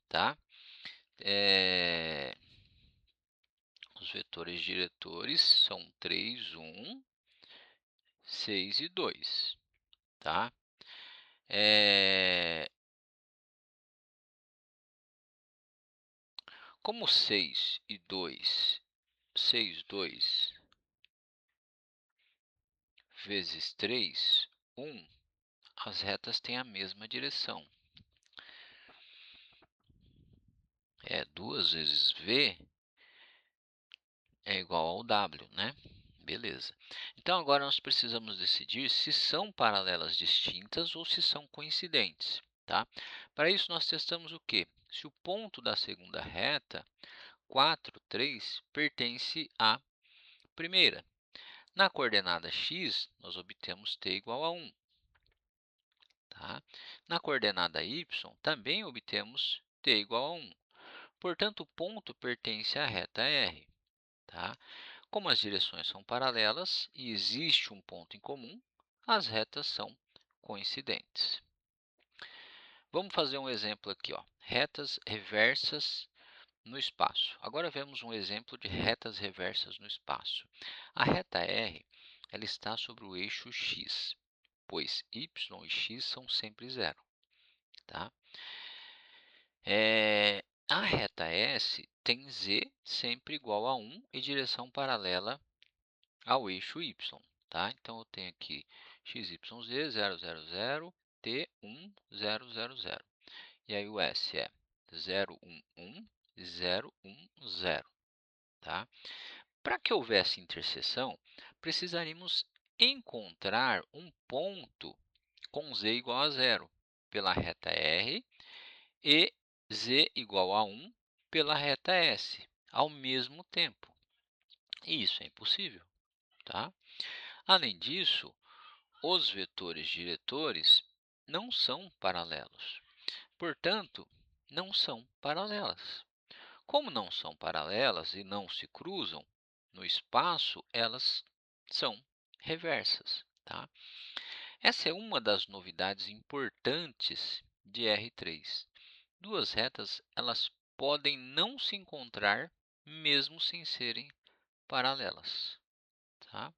tá? Os vetores diretores são 3, 1, 6 e 2, tá? Como 6 e 2, 6, 2 vezes 3, 1, as retas têm a mesma direção. 2 vezes v é igual ao w, né? Beleza. Então, agora nós precisamos decidir se são paralelas distintas ou se são coincidentes, tá? Para isso, nós testamos o quê? Se o ponto da segunda reta, 4, 3, pertence à primeira. Na coordenada x, nós obtemos t igual a 1. Tá? Na coordenada y, também obtemos t igual a 1. Portanto, o ponto pertence à reta R. Tá? Como as direções são paralelas e existe um ponto em comum, as retas são coincidentes. Vamos fazer um exemplo aqui, ó. Retas reversas no espaço. Agora vemos um exemplo de retas reversas no espaço. A reta R ela está sobre o eixo x, pois y e x são sempre zero. Tá? A reta S tem z sempre igual a 1 e direção paralela ao eixo y. Tá? Então, eu tenho aqui x, y, z, 0, 0, 0, t, 1, 0, 0, 0. E aí, o S é 0, 1, 1, 0, 1, 0. Tá? Para que houvesse interseção, precisaríamos encontrar um ponto com z igual a 0 pela reta R e z igual a 1 pela reta S ao mesmo tempo. E isso é impossível. Tá? Além disso, os vetores diretores não são paralelos. Portanto, não são paralelas. Como não são paralelas e não se cruzam no espaço, elas são reversas, tá? Essa é uma das novidades importantes de R3. Duas retas, elas podem não se encontrar mesmo sem serem paralelas, tá?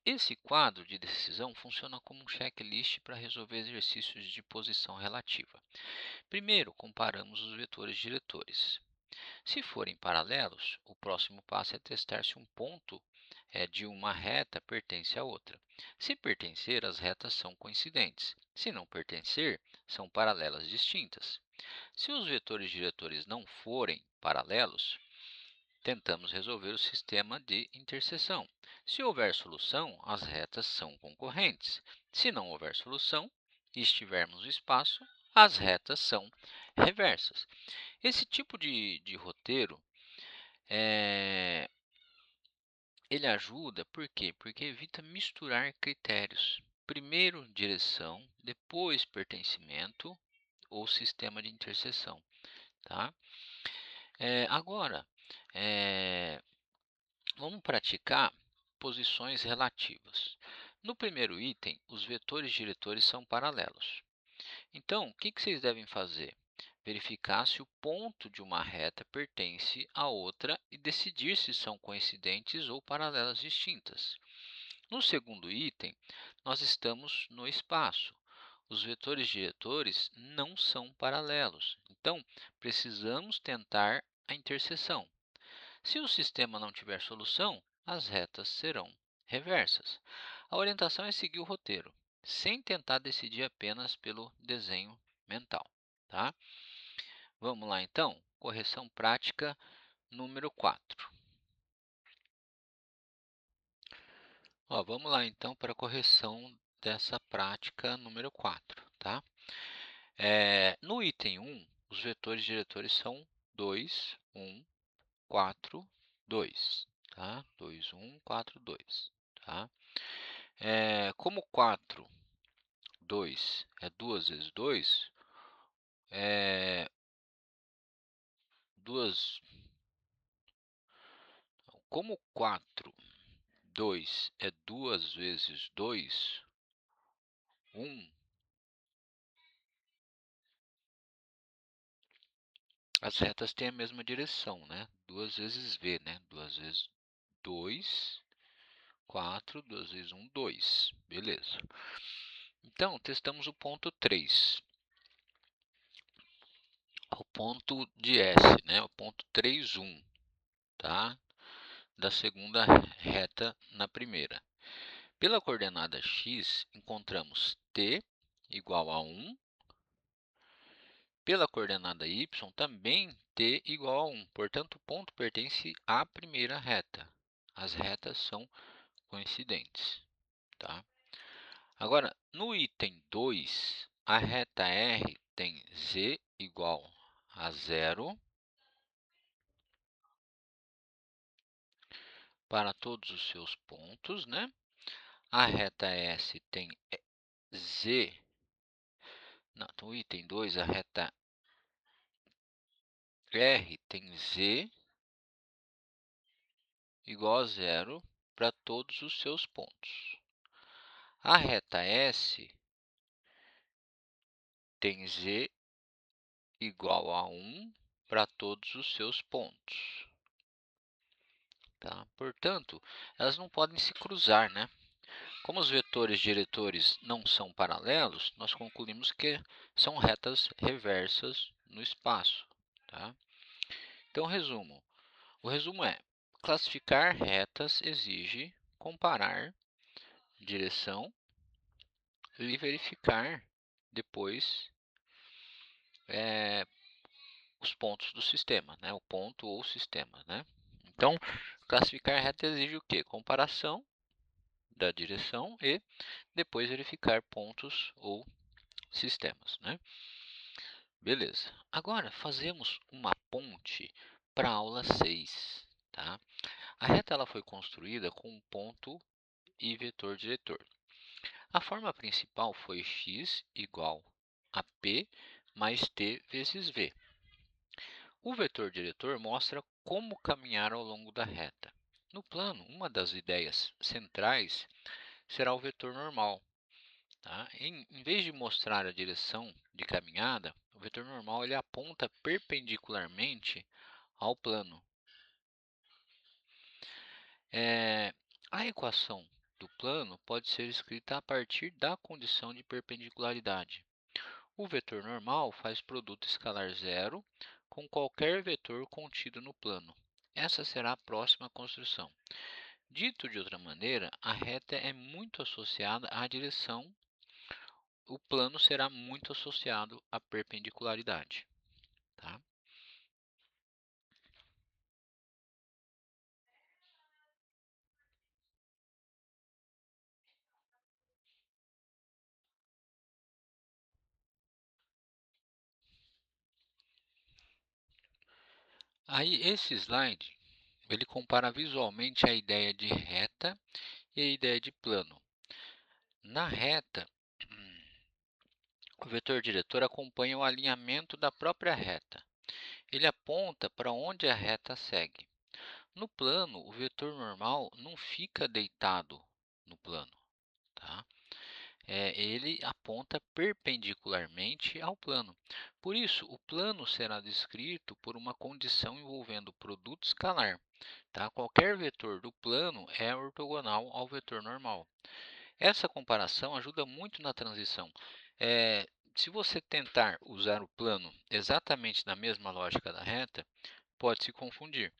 Esse quadro de decisão funciona como um checklist para resolver exercícios de posição relativa. Primeiro, comparamos os vetores diretores. Se forem paralelos, o próximo passo é testar se um ponto de uma reta pertence a outra. Se pertencer, as retas são coincidentes. Se não pertencer, são paralelas distintas. Se os vetores diretores não forem paralelos, tentamos resolver o sistema de interseção. Se houver solução, as retas são concorrentes. Se não houver solução e estivermos no espaço, as retas são reversas. Esse tipo de roteiro, ele ajuda, por quê? Porque evita misturar critérios. Primeiro direção, depois pertencimento ou sistema de interseção, tá? Agora, vamos praticar posições relativas. No primeiro item, os vetores diretores são paralelos. Então, o que vocês devem fazer? Verificar se o ponto de uma reta pertence a outra e decidir se são coincidentes ou paralelas distintas. No segundo item, nós estamos no espaço. Os vetores diretores não são paralelos, então precisamos tentar a interseção. Se o sistema não tiver solução, as retas serão reversas. A orientação é seguir o roteiro, sem tentar decidir apenas pelo desenho mental, tá? Vamos lá então, correção prática número 4. Vamos lá então para a correção dessa prática número 4, tá? No item 1, os vetores diretores são 2, 1, 4, 2, tá? 2, 1, 4, 2, tá? Como 4, 2 é 2 vezes 2, é, duas, como 4, 2 é 2 vezes 2, 1, as retas têm a mesma direção, né? 2 vezes V, né? 2 vezes 2, 4, 2 vezes 1, 2. Beleza. Então, testamos o ponto 3. O ponto de S, né? O ponto 3, 1, tá? Da segunda reta na primeira. Pela coordenada x, encontramos t igual a 1. Pela coordenada y, também t igual a 1. Portanto, o ponto pertence à primeira reta. As retas são coincidentes, tá? Agora, no item 2, a reta R tem z igual a 0 para todos os seus pontos, né? A reta S tem z. Não, no item 2, a reta R tem z igual a 0 para todos os seus pontos. A reta S tem z igual a 1 para todos os seus pontos, tá? Portanto, elas não podem se cruzar, né? Como os vetores diretores não são paralelos, nós concluímos que são retas reversas no espaço, tá? Então, resumo. O resumo é: classificar retas exige comparar direção e verificar depois os pontos do sistema, né? O ponto ou sistema, né? Então, classificar reta exige o quê? Comparação da direção e depois verificar pontos ou sistemas, né? Beleza. Agora, fazemos uma ponte para a aula 6, tá? A reta ela foi construída com um ponto e vetor diretor. A forma principal foi x igual a p mais t vezes v. O vetor diretor mostra como caminhar ao longo da reta. No plano, uma das ideias centrais será o vetor normal. Tá? Em vez de mostrar a direção de caminhada, o vetor normal ele aponta perpendicularmente ao plano. A equação do plano pode ser escrita a partir da condição de perpendicularidade. O vetor normal faz produto escalar zero com qualquer vetor contido no plano. Essa será a próxima construção. Dito de outra maneira, a reta é muito associada à direção, o plano será muito associado à perpendicularidade. Tá? Aí, esse slide, ele compara visualmente a ideia de reta e a ideia de plano. Na reta, o vetor diretor acompanha o alinhamento da própria reta. Ele aponta para onde a reta segue. No plano, o vetor normal não fica deitado no plano. Tá? Ele aponta perpendicularmente ao plano. Por isso, o plano será descrito por uma condição envolvendo o produto escalar. Tá? Qualquer vetor do plano é ortogonal ao vetor normal. Essa comparação ajuda muito na transição. Se você tentar usar o plano exatamente na mesma lógica da reta, pode se confundir.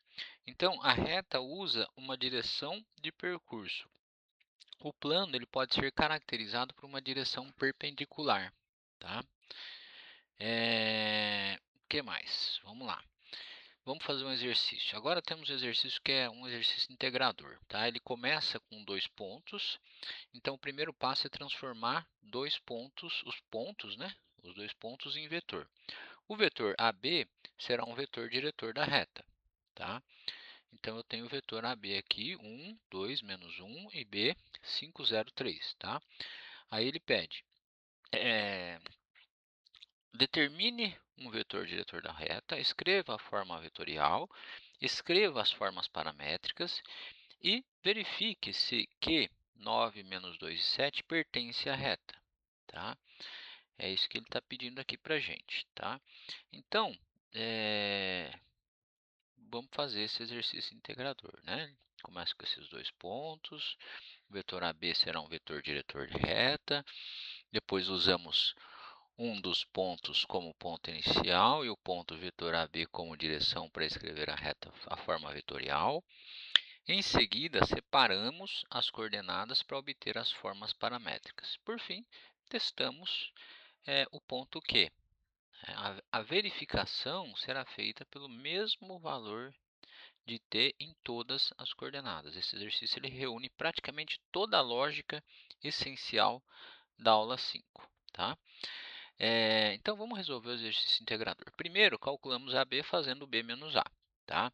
Então, a reta usa uma direção de percurso. O plano ele pode ser caracterizado por uma direção perpendicular. Tá? O que mais? Vamos lá. Vamos fazer um exercício. Agora temos um exercício que é um exercício integrador. Tá? Ele começa com 2 pontos. Então, o primeiro passo é transformar os 2 pontos em vetor. O vetor AB será um vetor diretor da reta. Tá? Então, eu tenho o vetor AB aqui, 1, 2, menos 1 e B, 5, 0, 3. Tá? Aí ele pede, determine um vetor diretor da reta, escreva a forma vetorial, escreva as formas paramétricas e verifique se Q 9 menos 2 e 7 pertence à reta. Tá? É isso que ele está pedindo aqui para a gente. Tá? Então, vamos fazer esse exercício integrador. Né? Começa com esses 2 pontos. O vetor AB será um vetor diretor de reta. Depois usamos um dos pontos como ponto inicial e o ponto vetor AB como direção para escrever a reta, a forma vetorial. Em seguida, separamos as coordenadas para obter as formas paramétricas. Por fim, testamos o ponto Q. A verificação será feita pelo mesmo valor de t em todas as coordenadas. Esse exercício ele reúne praticamente toda a lógica essencial da aula 5. Tá? Então, vamos resolver o exercício integrador. Primeiro, calculamos AB fazendo B menos A. Tá?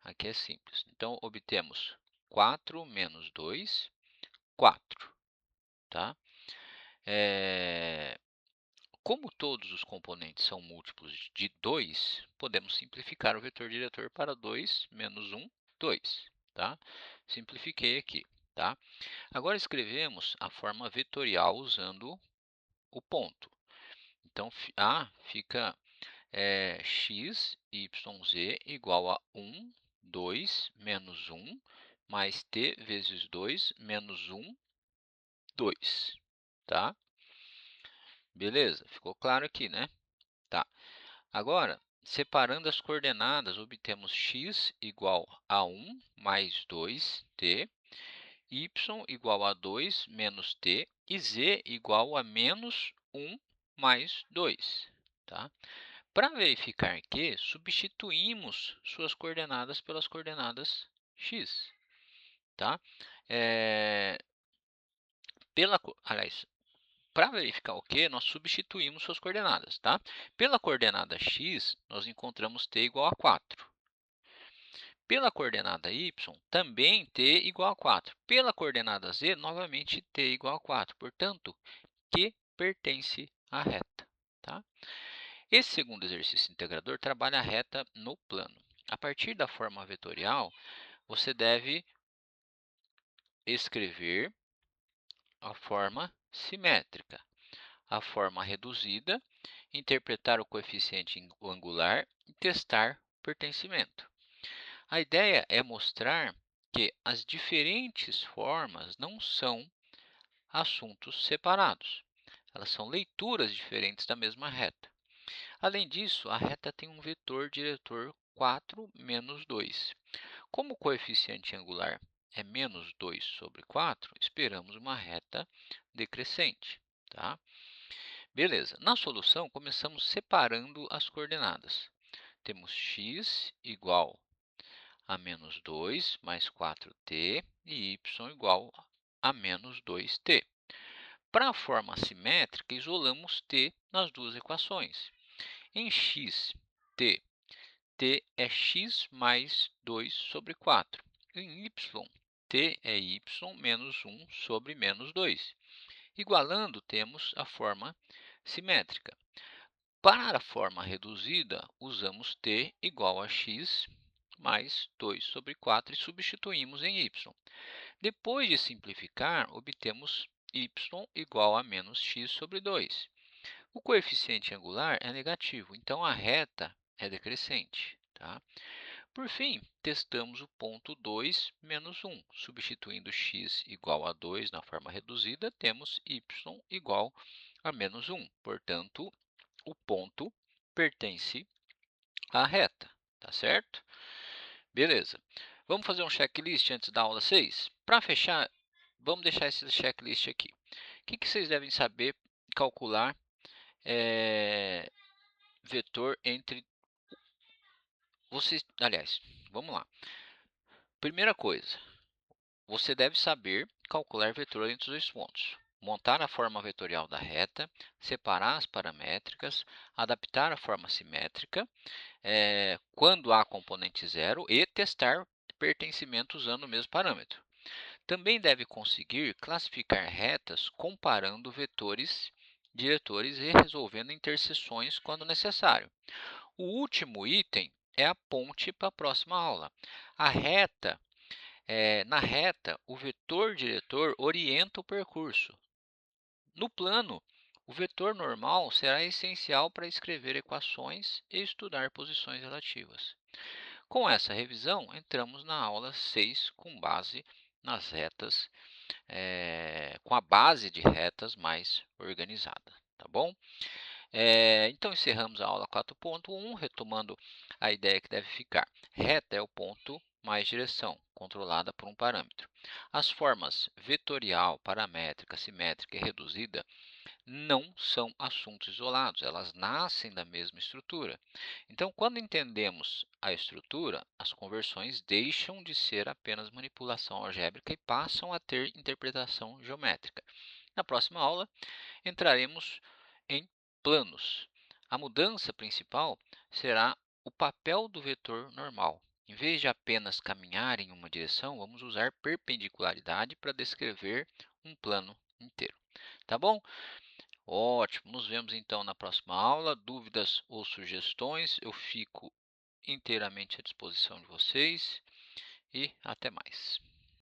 Aqui é simples. Então, obtemos 4 menos 2, 4. Tá? Como todos os componentes são múltiplos de 2, podemos simplificar o vetor diretor para 2 menos 1, 2. Tá? Simplifiquei aqui. Tá? Agora escrevemos a forma vetorial usando o ponto. Então, A fica x, y, z igual a 1, 2, menos 1, mais t vezes 2, menos 1, 2. Tá? Beleza? Ficou claro aqui, né? Tá. Agora, separando as coordenadas, obtemos x igual a 1 mais 2t, y igual a 2 menos t e z igual a menos 1 mais 2. Tá? Para verificar que, substituímos suas coordenadas pelas coordenadas x. Tá? Aliás, para verificar o que, nós substituímos suas coordenadas. Tá? Pela coordenada x, nós encontramos t igual a 4. Pela coordenada y, também t igual a 4. Pela coordenada z, novamente t igual a 4. Portanto, Q pertence à reta. Tá? Esse segundo exercício integrador trabalha a reta no plano. A partir da forma vetorial, você deve escrever a forma simétrica, a forma reduzida, interpretar o coeficiente angular e testar o pertencimento. A ideia é mostrar que as diferentes formas não são assuntos separados. Elas são leituras diferentes da mesma reta. Além disso, a reta tem um vetor diretor 4 menos 2. Como o coeficiente angular é menos 2 sobre 4, esperamos uma reta decrescente. Tá? Beleza. Na solução, começamos separando as coordenadas. Temos x igual a menos 2 mais 4t e y igual a menos 2t. Para a forma simétrica, isolamos t nas duas equações. Em x, t é x mais 2 sobre 4. Em y, t é y menos 1 sobre menos 2. Igualando, temos a forma simétrica. Para a forma reduzida, usamos t igual a x mais 2 sobre 4 e substituímos em y. Depois de simplificar, obtemos y igual a menos x sobre 2. O coeficiente angular é negativo, então a reta é decrescente. Tá? Por fim, testamos o ponto 2, menos 1. Substituindo x igual a 2 na forma reduzida, temos y igual a menos 1. Portanto, o ponto pertence à reta. Tá certo? Beleza. Vamos fazer um checklist antes da aula 6? Para fechar, vamos deixar esse checklist aqui. O que vocês devem saber calcular vetor entre vocês? Aliás, vamos lá. Primeira coisa, você deve saber calcular vetor entre os dois pontos. Montar a forma vetorial da reta, separar as paramétricas, adaptar a forma simétrica, quando há componente zero e testar pertencimento usando o mesmo parâmetro. Também deve conseguir classificar retas comparando vetores diretores e resolvendo interseções quando necessário. O último item é a ponte para a próxima aula. Na reta, o vetor diretor orienta o percurso. No plano, o vetor normal será essencial para escrever equações e estudar posições relativas. Com essa revisão, entramos na aula 6 com base nas retas, com a base de retas mais organizada, tá bom? Então, encerramos a aula 4.1, retomando a ideia que deve ficar. Reta é o ponto mais direção, controlada por um parâmetro. As formas vetorial, paramétrica, simétrica e reduzida não são assuntos isolados, elas nascem da mesma estrutura. Então, quando entendemos a estrutura, as conversões deixam de ser apenas manipulação algébrica e passam a ter interpretação geométrica. Na próxima aula, entraremos em planos. A mudança principal será o papel do vetor normal. Em vez de apenas caminhar em uma direção, vamos usar perpendicularidade para descrever um plano inteiro. Tá bom? Ótimo, nos vemos então na próxima aula. Dúvidas ou sugestões, eu fico inteiramente à disposição de vocês e até mais.